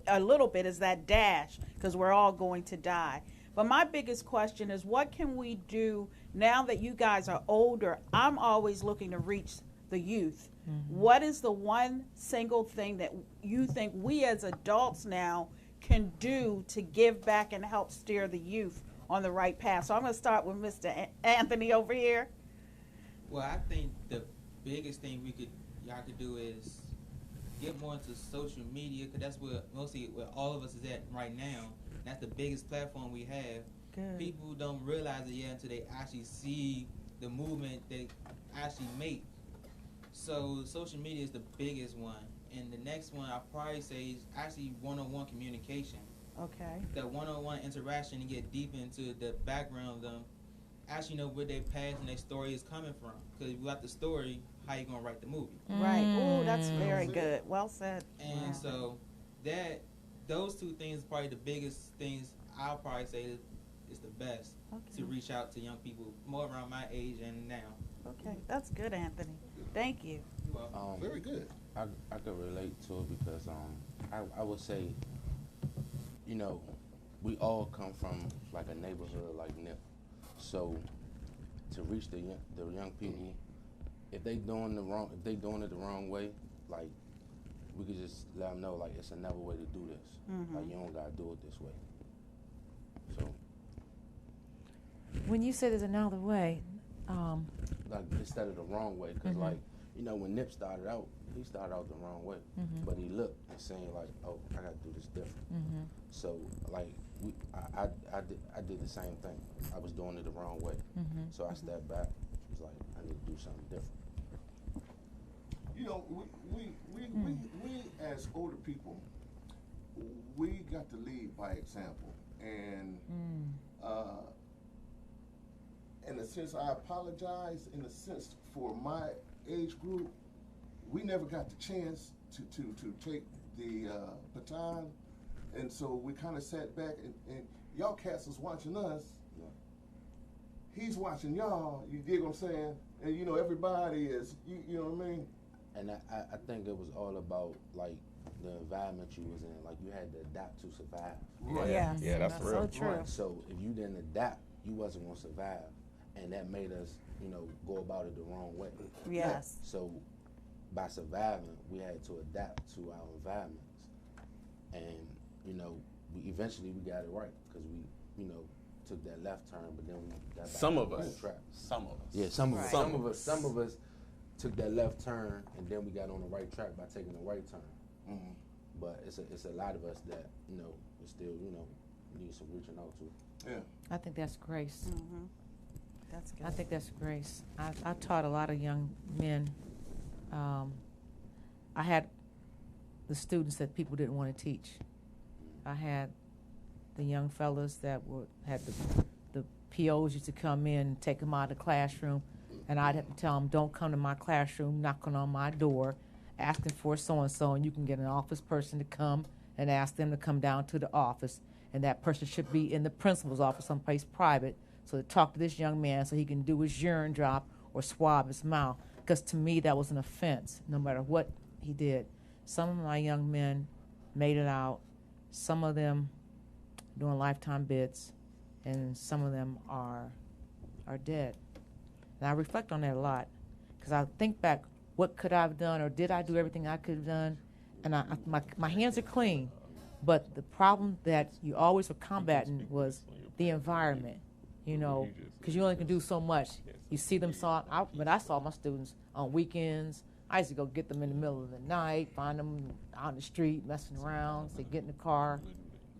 a little bit is that dash, because we're all going to die. But my biggest question is, what can we do now that you guys are older, I'm always looking to reach the youth. What is the one single thing that you think we as adults now can do to give back and help steer the youth on the right path? So I'm going to start with Mr. Anthony over here. Well, I think the biggest thing y'all could do is get more into social media, because that's where all of us is at right now. That's the biggest platform we have. Good. People don't realize it yet until they actually see the movement they actually make. So social media is the biggest one. And the next one I'll probably say is actually one-on-one communication. Okay. That one-on-one interaction and get deep into the background of them, actually know where their past and their story is coming from. Because without the story, how you gonna write the movie? Right. Oh, that's very good. Well said. And so those two things are probably the biggest things I'll probably say is the best to reach out to young people more around my age and now. Okay, that's good, Anthony. Thank you. Very good. I could relate to it because I would say, you know, we all come from like a neighborhood like Nip. So to reach the young people, if they doing it the wrong way, like we could just let them know like it's another way to do this. Like you don't gotta do it this way. So When you say there's another way, like instead of the wrong way, because like you know when Nip started out, he started out the wrong way, but he looked and saying like, oh, I got to do this different. So like I did the same thing. I was doing it the wrong way, so I stepped back. It was like I need to do something different. You know, we as older people, we got to lead by example, and in a sense, I apologize. In a sense, for my age group, we never got the chance to take the baton, and so we kind of sat back, and y'all cats was watching us. He's watching y'all. You dig what I'm saying? And you know, everybody is. You know what I mean? And I think it was all about like the environment you was in. Like you had to adapt to survive. Right. Yeah, that's real. So true. Right. So if you didn't adapt, you wasn't gonna survive, and that made us, you know, go about it the wrong way. Yes. So by surviving, we had to adapt to our environments, and you know, we eventually got it right because we, you know, took that left turn, but then we got back Some on of the us. right track. Some of us. Yeah, some of Right. us. Some of us took that left turn, and then we got on the right track by taking the right turn. But it's a lot of us that, you know, is still, you know, need some reaching out to. Yeah. I think that's grace. That's good. I think that's grace. I taught a lot of young men. I had the students that people didn't want to teach. I had the young fellas that had the POs used to come in and take them out of the classroom, and I'd have to tell them, don't come to my classroom, knocking on my door, asking for so-and-so, and you can get an office person to come and ask them to come down to the office, and that person should be in the principal's office someplace private, so to talk to this young man so he can do his urine drop or swab his mouth, because to me that was an offense, no matter what he did. Some of my young men made it out, some of them doing lifetime bids, and some of them are dead. And I reflect on that a lot, because I think back, what could I have done, or did I do everything I could have done? And my hands are clean, but the problem that you always were combating was the environment, you know, because you only can do so much. You see them but I saw my students on weekends. I used to go get them in the middle of the night, find them out in the street, messing around, say, get in the car,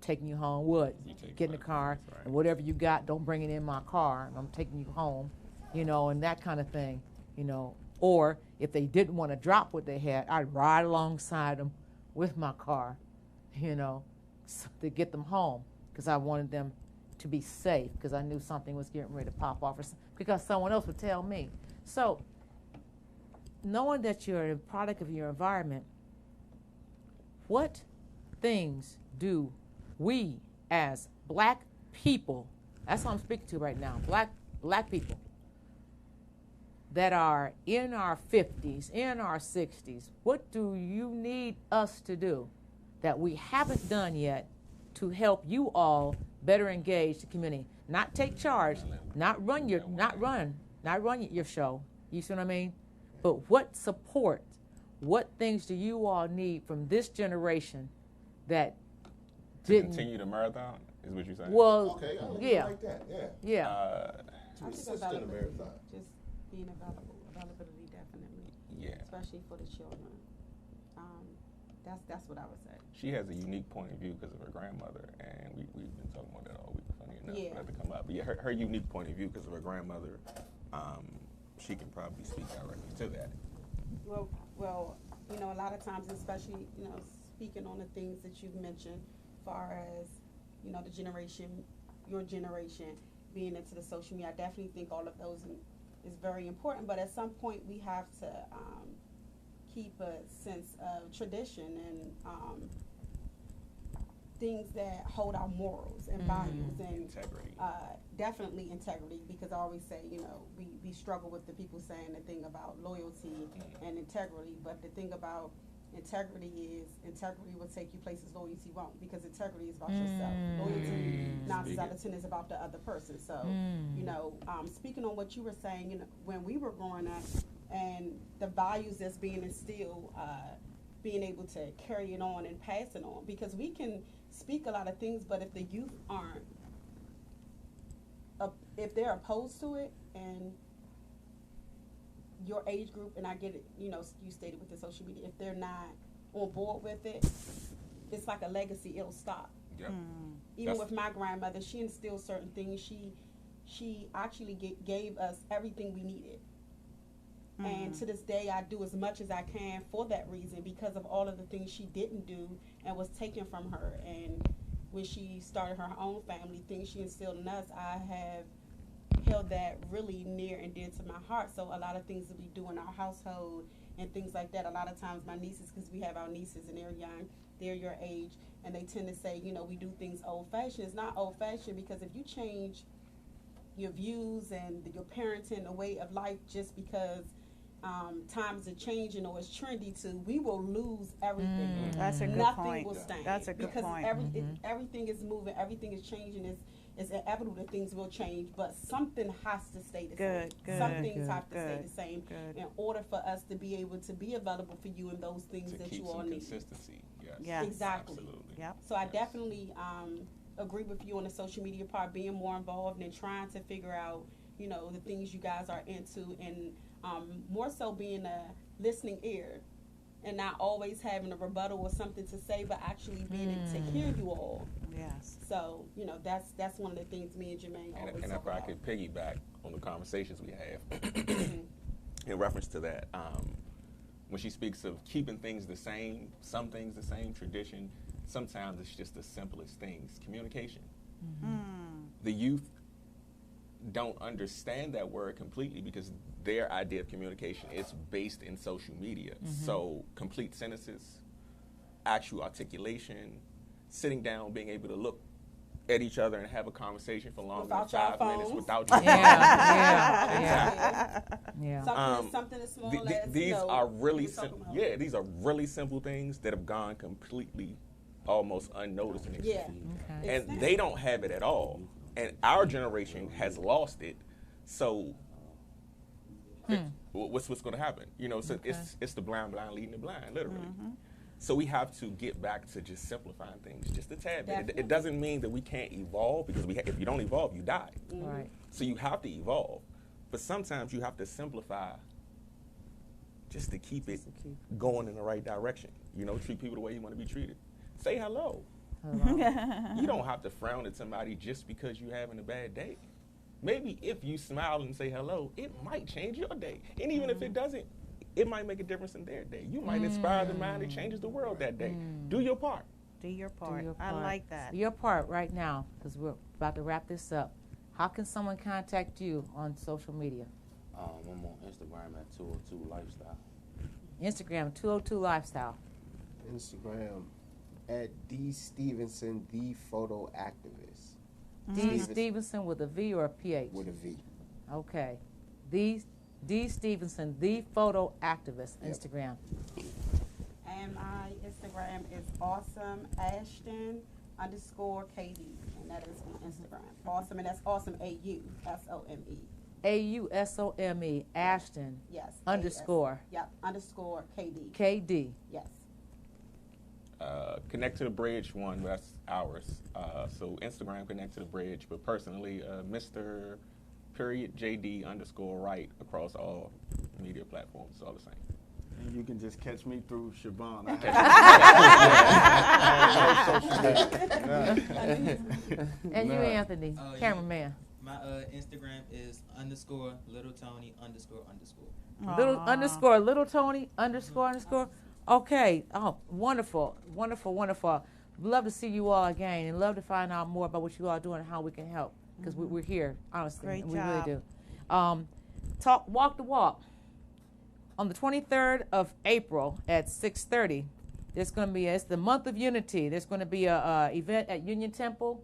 taking you home. What? Get in the car, and whatever you got, don't bring it in my car, and I'm taking you home, you know, and that kind of thing, you know. Or if they didn't want to drop what they had, I'd ride alongside them with my car, you know, to get them home, because I wanted them to be safe, because I knew something was getting ready to pop off, because someone else would tell me. So knowing that you're a product of your environment, what things do we as black people, that's what I'm speaking to right now, black people, that are in our 50s, in our 60s, what do you need us to do that we haven't done yet to help you all better engage the community? not take charge, not run your show. You see what I mean? But what support, what things do you all need from this generation that to didn't continue the marathon? Is what you're saying? Well, Okay, I yeah, like that. Yeah. yeah. To I think assist in the availability, marathon. just being availability definitely, Yeah. especially for the children. That's what I would say. She has a unique point of view because of her grandmother, and we've been talking about that all week. Funny enough, Yeah. for that to come up. But yeah, her unique point of view because of her grandmother, she can probably speak directly to that. Well, you know, a lot of times, especially, you know, speaking on the things that you've mentioned, far as, you know, your generation being into the social media, I definitely think all of those is very important. But at some point, we have to keep a sense of tradition and things that hold our morals and values and integrity. Definitely integrity, because I always say, you know, we struggle with the people saying the thing about loyalty and integrity, but the thing about integrity will take you places loyalty won't, because integrity is about yourself. Loyalty 9 times out of 10 is about the other person. So, you know, speaking on what you were saying, you know, when we were growing up and the values that's being instilled, being able to carry it on and pass it on, because we can speak a lot of things, but if the youth aren't, if they're opposed to it, and your age group, and I get it, you know, you stated with the social media, if they're not on board with it, it's like a legacy, it'll stop. Yep. Even with my grandmother, she instilled certain things. She actually gave us everything we needed. And to this day, I do as much as I can for that reason, because of all of the things she didn't do and was taken from her. And when she started her own family, things she instilled in us, I have held that really near and dear to my heart. So a lot of things that we do in our household and things like that, a lot of times my nieces, because we have our nieces and they're young, they're your age, and they tend to say, you know, we do things old-fashioned. It's not old-fashioned, because if you change your views and your parenting, the way of life, just because times are changing or it's trendy too, we will lose everything. That's a good Nothing point. will stand. That's a good because point. Everything is moving, everything is changing. It's inevitable that things will change, but something has to stay the same. Some things have to stay the same in order for us to be able to be available for you in those things that you all need. Consistency. Yes. Exactly. Absolutely. Yep. So I definitely agree with you on the social media part, being more involved and trying to figure out, you know, the things you guys are into, and more so being a listening ear and not always having a rebuttal or something to say, but actually being able to hear you all. Yes. So, you know, that's one of the things me and Jermaine always And talk if I about. could piggyback on the conversations we have in reference to that, when she speaks of keeping things the same, some things the same, tradition, sometimes it's just the simplest things. Communication. The youth don't understand that word completely, because their idea of communication is based in social media. So complete sentences, actual articulation, sitting down, being able to look at each other and have a conversation for longer than 5 minutes without your Something as small as, these you know, are really simple. these are really simple things that have gone completely almost unnoticed in Yeah. and they don't have it at all, and our generation has lost it. So what's going to happen? You know, so it's the blind leading the blind, literally. So we have to get back to just simplifying things just a tad bit. It doesn't mean that we can't evolve, because if you don't evolve, you die. Right. So you have to evolve, but sometimes you have to simplify just to keep it going in the right direction. You know, treat people the way you want to be treated. Say hello. You don't have to frown at somebody just because you're having a bad day. Maybe if you smile and say hello, it might change your day. And even if it doesn't, it might make a difference in their day. You might inspire the mind that changes the world that day. Do your part. Do your part. Do your I part. like that. Your part right now, because we're about to wrap this up. How can someone contact you on social media? I'm on Instagram at 202 Lifestyle. Instagram, 202 Lifestyle. Instagram at D Stevenson, the photo activist. D Stevenson with a V or a PH? With a V. Okay. D Stevenson, the photo activist, Instagram. And my Instagram is Awesome Ashton. _KD, and that is on Instagram. Awesome, and that's awesome. AUSOME. AUSOME. Ashton. Yes. Underscore. Yep. _KD. KD. Yes. Connect to the Bridge one, that's ours. So Instagram, Connect to the Bridge, but personally, Mr. JD _Wright across all media platforms. It's all the same. And you can just catch me through Siobhan. And you, Anthony, cameraman. My Instagram is _Little Tony __. Little Tony __. Okay. Oh, wonderful, wonderful, wonderful. Love to see you all again, and love to find out more about what you all are doing and how we can help, because we're here, honestly. Great we job. really do. Walk the walk. On the 23rd of April at 6:30, there's going to be, it's the month of unity. There's going to be a event at Union Temple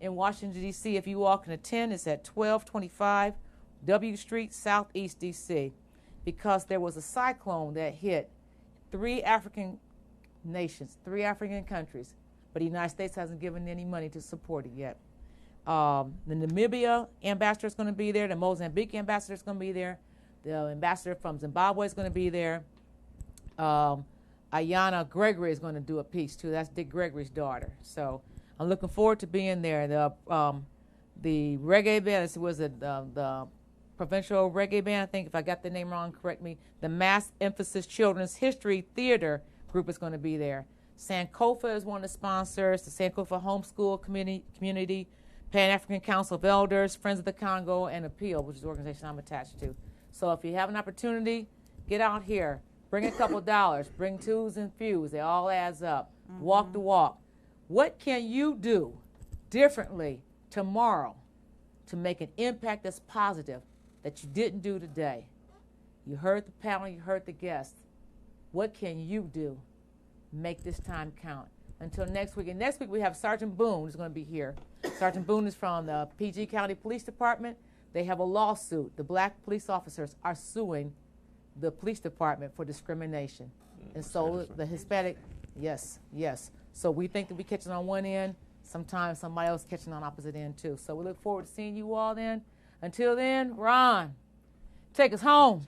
in Washington, D.C. If you all can attend, it's at 1225 W Street, Southeast D.C. Because there was a cyclone that hit 3 African nations, 3 African countries, but the United States hasn't given any money to support it yet. The Namibia ambassador is going to be there. The Mozambique ambassador is going to be there. The ambassador from Zimbabwe is going to be there. Ayana Gregory is going to do a piece too. That's Dick Gregory's daughter. So I'm looking forward to being there. The reggae band, was it the provincial reggae band? I think, if I got the name wrong, correct me. The Mass Emphasis Children's History Theater group is going to be there. Sankofa is one of the sponsors. The Sankofa Homeschool Community, Pan-African Council of Elders, Friends of the Congo, and Appeal, which is the organization I'm attached to. So if you have an opportunity, get out here. Bring a couple dollars. Bring twos and fews. It all adds up. Walk the walk. What can you do differently tomorrow to make an impact that's positive that you didn't do today? You heard the panel. You heard the guests. What can you do? Make this time count. Until next week. And next week we have Sergeant Boone who's going to be here. Sergeant Boone is from the PG County Police Department. They have a lawsuit. The black police officers are suing the police department for discrimination. And so the Hispanic, yes. So we think that we catching on one end. Sometimes somebody else catching on opposite end too. So we look forward to seeing you all then. Until then, Ron, take us home.